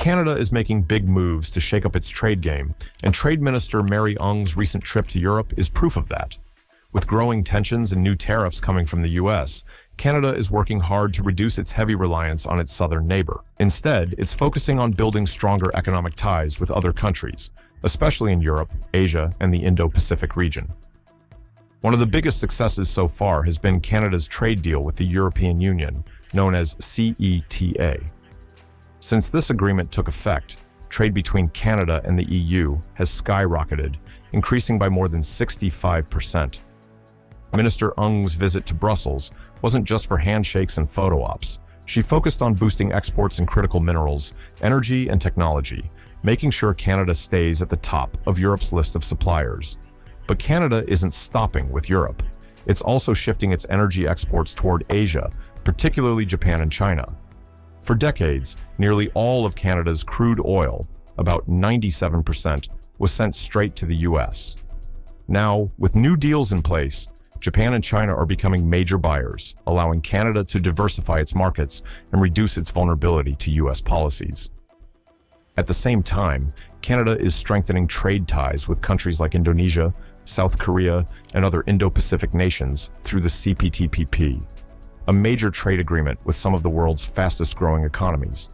Canada is making big moves to shake up its trade game, and Trade Minister Mary Ng's recent trip to Europe is proof of that. With growing tensions and new tariffs coming from the US, Canada is working hard to reduce its heavy reliance on its southern neighbor. Instead, it's focusing on building stronger economic ties with other countries, especially in Europe, Asia, and the Indo-Pacific region. One of the biggest successes so far has been Canada's trade deal with the European Union, known as CETA. Since this agreement took effect, trade between Canada and the EU has skyrocketed, increasing by more than 65%. Minister Ng's visit to Brussels wasn't just for handshakes and photo ops. She focused on boosting exports in critical minerals, energy, and technology, making sure Canada stays at the top of Europe's list of suppliers. But Canada isn't stopping with Europe. It's also shifting its energy exports toward Asia, particularly Japan and China. For decades, nearly all of Canada's crude oil, about 97%, was sent straight to the US. Now, with new deals in place, Japan and China are becoming major buyers, allowing Canada to diversify its markets and reduce its vulnerability to US policies. At the same time, Canada is strengthening trade ties with countries like Indonesia, South Korea, and other Indo-Pacific nations through the CPTPP, a major trade agreement with some of the world's fastest-growing economies.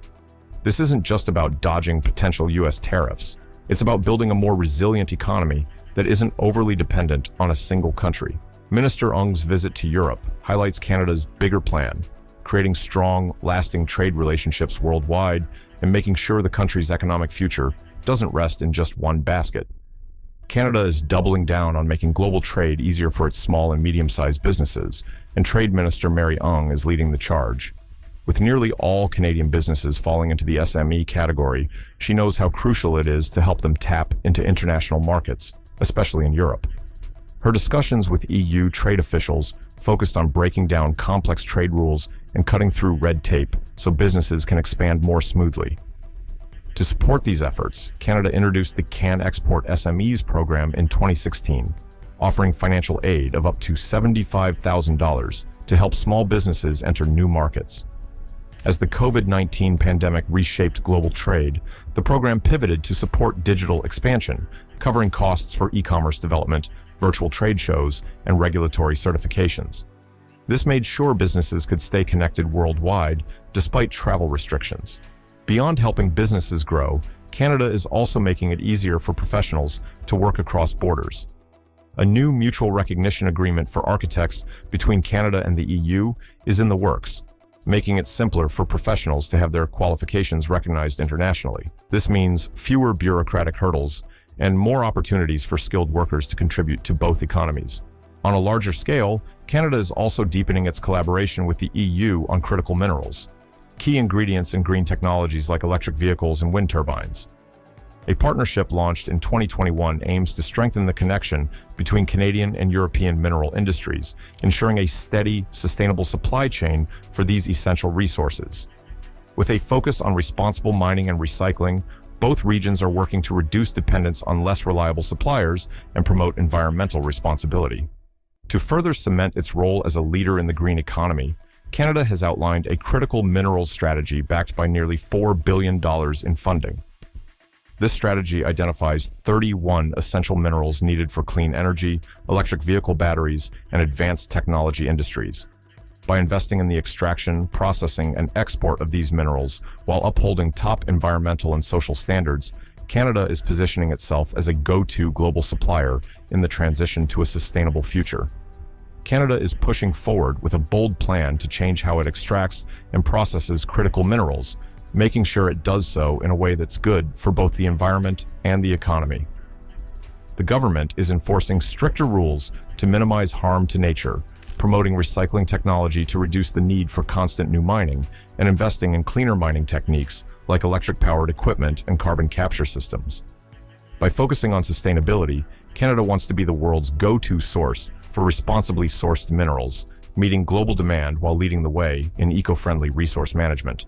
This isn't just about dodging potential US tariffs. It's about building a more resilient economy that isn't overly dependent on a single country. Minister Ng's visit to Europe highlights Canada's bigger plan, creating strong, lasting trade relationships worldwide and making sure the country's economic future doesn't rest in just one basket. Canada is doubling down on making global trade easier for its small and medium-sized businesses, and Trade Minister Mary Ng is leading the charge. With nearly all Canadian businesses falling into the SME category, she knows how crucial it is to help them tap into international markets, especially in Europe. Her discussions with EU trade officials focused on breaking down complex trade rules and cutting through red tape so businesses can expand more smoothly. To support these efforts, Canada introduced the Can Export SMEs program in 2016, offering financial aid of up to $75,000 to help small businesses enter new markets. As the COVID-19 pandemic reshaped global trade, the program pivoted to support digital expansion, covering costs for e-commerce development, virtual trade shows, and regulatory certifications. This made sure businesses could stay connected worldwide despite travel restrictions. Beyond helping businesses grow, Canada is also making it easier for professionals to work across borders. A new mutual recognition agreement for architects between Canada and the EU is in the works, making it simpler for professionals to have their qualifications recognized internationally. This means fewer bureaucratic hurdles and more opportunities for skilled workers to contribute to both economies. On a larger scale, Canada is also deepening its collaboration with the EU on critical minerals, key ingredients in green technologies like electric vehicles and wind turbines. A partnership launched in 2021 aims to strengthen the connection between Canadian and European mineral industries, ensuring a steady, sustainable supply chain for these essential resources. With a focus on responsible mining and recycling, both regions are working to reduce dependence on less reliable suppliers and promote environmental responsibility. To further cement its role as a leader in the green economy, Canada has outlined a critical minerals strategy backed by nearly $4 billion in funding. This strategy identifies 31 essential minerals needed for clean energy, electric vehicle batteries, and advanced technology industries. By investing in the extraction, processing, and export of these minerals while upholding top environmental and social standards, Canada is positioning itself as a go-to global supplier in the transition to a sustainable future. Canada is pushing forward with a bold plan to change how it extracts and processes critical minerals, making sure it does so in a way that's good for both the environment and the economy. The government is enforcing stricter rules to minimize harm to nature, promoting recycling technology to reduce the need for constant new mining, and investing in cleaner mining techniques like electric-powered equipment and carbon capture systems. By focusing on sustainability, Canada wants to be the world's go-to source for responsibly sourced minerals, meeting global demand while leading the way in eco-friendly resource management.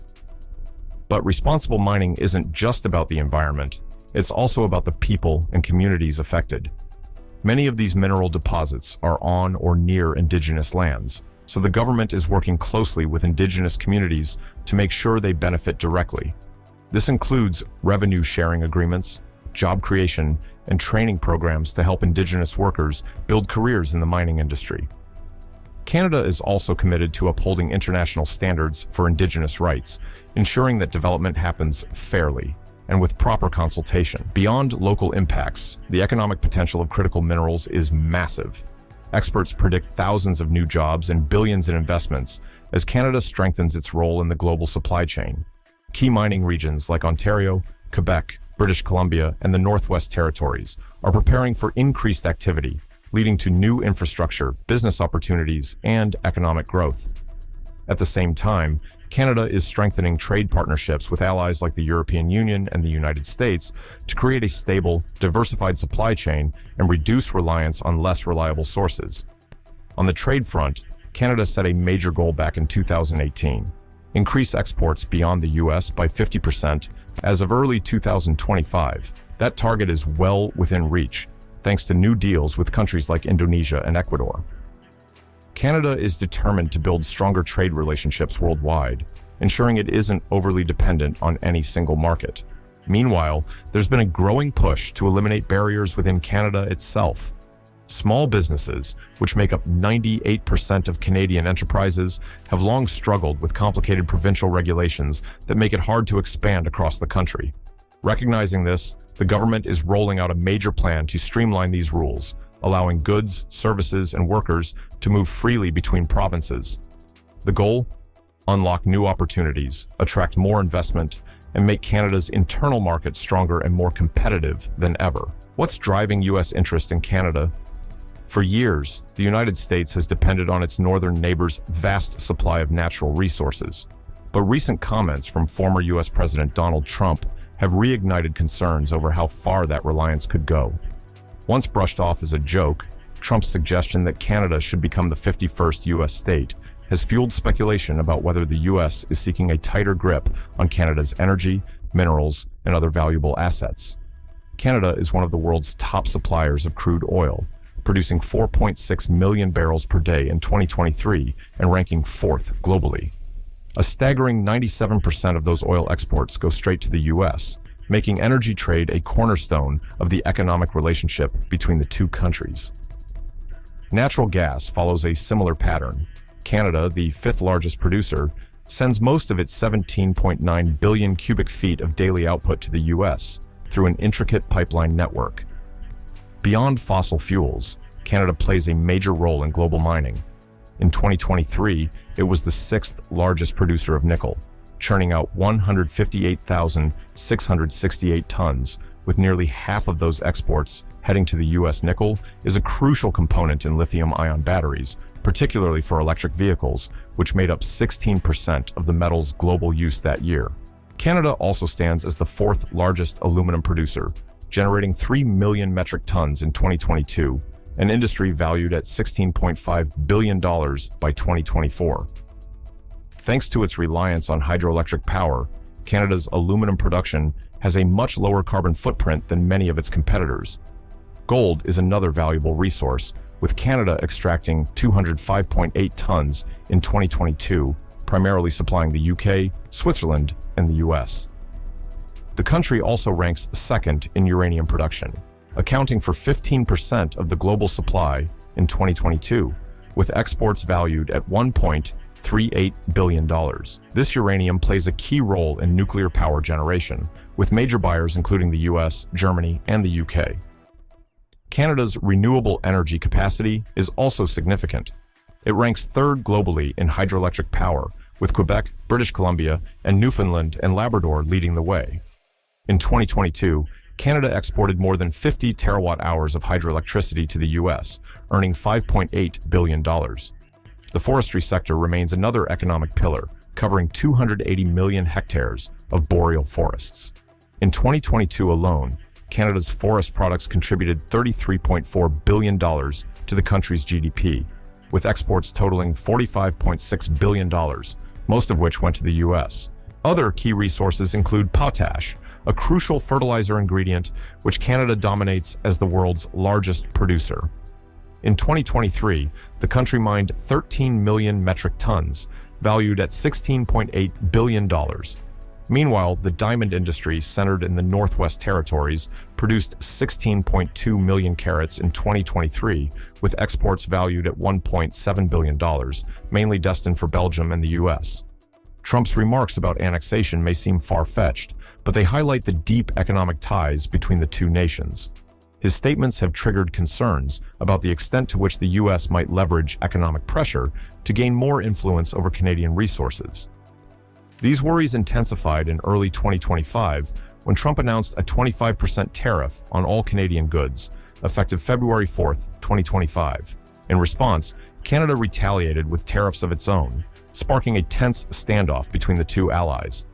But responsible mining isn't just about the environment, it's also about the people and communities affected. Many of these mineral deposits are on or near indigenous lands, so the government is working closely with indigenous communities to make sure they benefit directly. This includes revenue sharing agreements, job creation, and training programs to help Indigenous workers build careers in the mining industry. Canada is also committed to upholding international standards for Indigenous rights, ensuring that development happens fairly and with proper consultation. Beyond local impacts, the economic potential of critical minerals is massive. Experts predict thousands of new jobs and billions in investments as Canada strengthens its role in the global supply chain. Key mining regions like Ontario, Quebec, British Columbia, and the Northwest Territories are preparing for increased activity, leading to new infrastructure, business opportunities, and economic growth. At the same time, Canada is strengthening trade partnerships with allies like the European Union and the United States to create a stable, diversified supply chain and reduce reliance on less reliable sources. On the trade front, Canada set a major goal back in 2018: increase exports beyond the US by 50% as of early 2025. That target is well within reach, thanks to new deals with countries like Indonesia and Ecuador. Canada is determined to build stronger trade relationships worldwide, ensuring it isn't overly dependent on any single market. Meanwhile, there's been a growing push to eliminate barriers within Canada itself. Small businesses, which make up 98% of Canadian enterprises, have long struggled with complicated provincial regulations that make it hard to expand across the country. Recognizing this, the government is rolling out a major plan to streamline these rules, allowing goods, services, and workers to move freely between provinces. The goal? Unlock new opportunities, attract more investment, and make Canada's internal market stronger and more competitive than ever. What's driving U.S. interest in Canada? For years, the United States has depended on its northern neighbor's vast supply of natural resources. But recent comments from former U.S. President Donald Trump have reignited concerns over how far that reliance could go. Once brushed off as a joke, Trump's suggestion that Canada should become the 51st U.S. state has fueled speculation about whether the U.S. is seeking a tighter grip on Canada's energy, minerals, and other valuable assets. Canada is one of the world's top suppliers of crude oil, producing 4.6 million barrels per day in 2023 and ranking fourth globally. A staggering 97% of those oil exports go straight to the U.S., making energy trade a cornerstone of the economic relationship between the two countries. Natural gas follows a similar pattern. Canada, the fifth largest producer, sends most of its 17.9 billion cubic feet of daily output to the U.S. through an intricate pipeline network. Beyond fossil fuels, Canada plays a major role in global mining. In 2023, it was the sixth largest producer of nickel, churning out 158,668 tons, with nearly half of those exports heading to the U.S. Nickel is a crucial component in lithium-ion batteries, particularly for electric vehicles, which made up 16% of the metal's global use that year. Canada also stands as the fourth largest aluminum producer, generating 3 million metric tons in 2022, an industry valued at $16.5 billion by 2024. Thanks to its reliance on hydroelectric power, Canada's aluminum production has a much lower carbon footprint than many of its competitors. Gold is another valuable resource, with Canada extracting 205.8 tons in 2022, primarily supplying the UK, Switzerland, and the US. The country also ranks second in uranium production, accounting for 15% of the global supply in 2022, with exports valued at $1.38 billion. This uranium plays a key role in nuclear power generation, with major buyers including the US, Germany, and the UK. Canada's renewable energy capacity is also significant. It ranks third globally in hydroelectric power, with Quebec, British Columbia, and Newfoundland and Labrador leading the way. In 2022, Canada exported more than 50 terawatt-hours of hydroelectricity to the U.S., earning $5.8 billion. The forestry sector remains another economic pillar, covering 280 million hectares of boreal forests. In 2022 alone, Canada's forest products contributed $33.4 billion to the country's GDP, with exports totaling $45.6 billion, most of which went to the U.S. Other key resources include potash, a crucial fertilizer ingredient which Canada dominates as the world's largest producer. In 2023, the country mined 13 million metric tons, valued at $16.8 billion. Meanwhile, the diamond industry, centered in the Northwest Territories, produced 16.2 million carats in 2023, with exports valued at $1.7 billion, mainly destined for Belgium and the US. Trump's remarks about annexation may seem far-fetched, but they highlight the deep economic ties between the two nations. His statements have triggered concerns about the extent to which the US might leverage economic pressure to gain more influence over Canadian resources. These worries intensified in early 2025 when Trump announced a 25% tariff on all Canadian goods, effective February 4, 2025. In response, Canada retaliated with tariffs of its own, sparking a tense standoff between the two allies.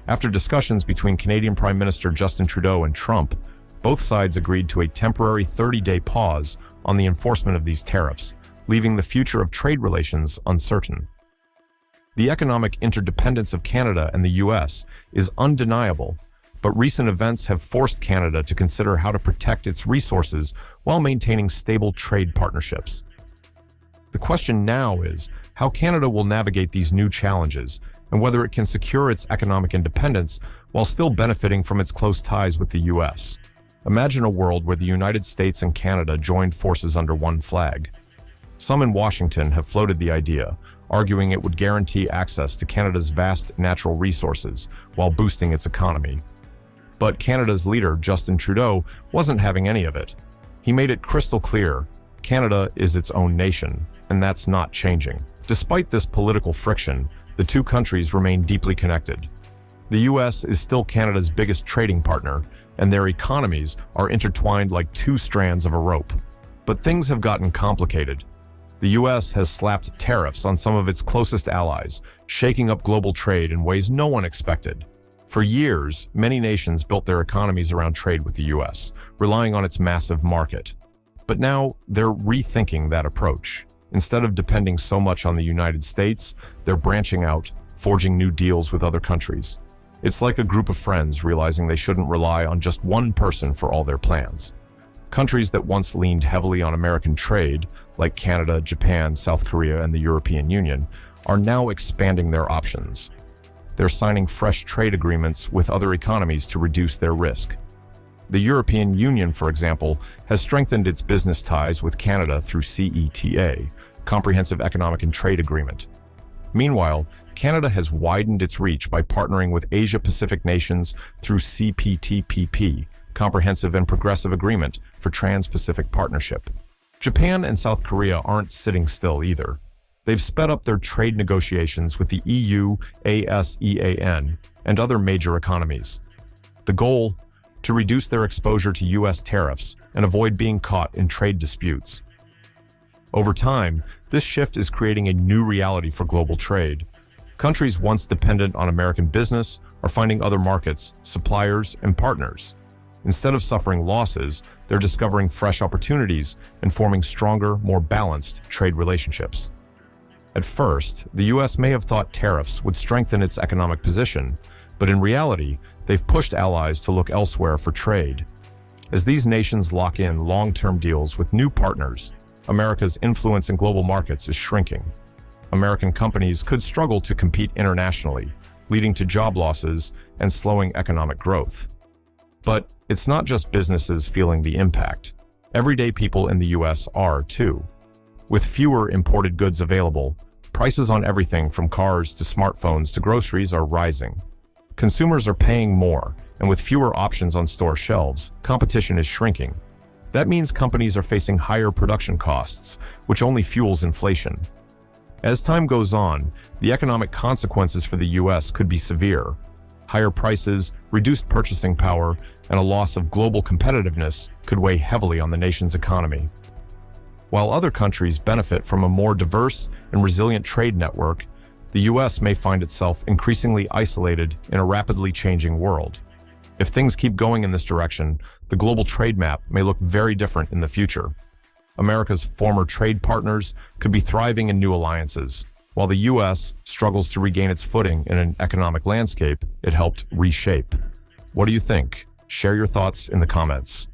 After discussions between Canadian Prime Minister Justin Trudeau and Trump, both sides agreed to a temporary 30-day pause on the enforcement of these tariffs, leaving the future of trade relations uncertain. The economic interdependence of Canada and the US is undeniable, but recent events have forced Canada to consider how to protect its resources while maintaining stable trade partnerships. The question now is how Canada will navigate these new challenges and whether it can secure its economic independence while still benefiting from its close ties with the US. Imagine a world where the United States and Canada joined forces under one flag. Some in Washington have floated the idea, arguing it would guarantee access to Canada's vast natural resources while boosting its economy. But Canada's leader, Justin Trudeau, wasn't having any of it. He made it crystal clear, Canada is its own nation, and that's not changing. Despite this political friction, the two countries remain deeply connected. The US is still Canada's biggest trading partner, and their economies are intertwined like two strands of a rope. But things have gotten complicated. The US has slapped tariffs on some of its closest allies, shaking up global trade in ways no one expected. For years, many nations built their economies around trade with the US, relying on its massive market. But now, they're rethinking that approach. Instead of depending so much on the United States, they're branching out, forging new deals with other countries. It's like a group of friends realizing they shouldn't rely on just one person for all their plans. Countries that once leaned heavily on American trade, like Canada, Japan, South Korea, and the European Union, are now expanding their options. They're signing fresh trade agreements with other economies to reduce their risk. The European Union, for example, has strengthened its business ties with Canada through CETA, Comprehensive Economic and Trade Agreement. Meanwhile, Canada has widened its reach by partnering with Asia-Pacific nations through CPTPP, Comprehensive and Progressive Agreement for Trans-Pacific Partnership. Japan and South Korea aren't sitting still either. They've sped up their trade negotiations with the EU, ASEAN, and other major economies. The goal? To reduce their exposure to US tariffs and avoid being caught in trade disputes. Over time, this shift is creating a new reality for global trade. Countries once dependent on American business are finding other markets, suppliers, and partners. Instead of suffering losses, they're discovering fresh opportunities and forming stronger, more balanced trade relationships. At first, the US may have thought tariffs would strengthen its economic position, but in reality, they've pushed allies to look elsewhere for trade. As these nations lock in long-term deals with new partners, America's influence in global markets is shrinking. American companies could struggle to compete internationally, leading to job losses and slowing economic growth. But it's not just businesses feeling the impact. Everyday people in the US are, too. With fewer imported goods available, prices on everything from cars to smartphones to groceries are rising. Consumers are paying more, and with fewer options on store shelves, competition is shrinking. That means companies are facing higher production costs, which only fuels inflation. As time goes on, the economic consequences for the US could be severe. Higher prices, reduced purchasing power, and a loss of global competitiveness could weigh heavily on the nation's economy. While other countries benefit from a more diverse and resilient trade network, the US may find itself increasingly isolated in a rapidly changing world. If things keep going in this direction, the global trade map may look very different in the future. America's former trade partners could be thriving in new alliances, while the US struggles to regain its footing in an economic landscape it helped reshape. What do you think? Share your thoughts in the comments.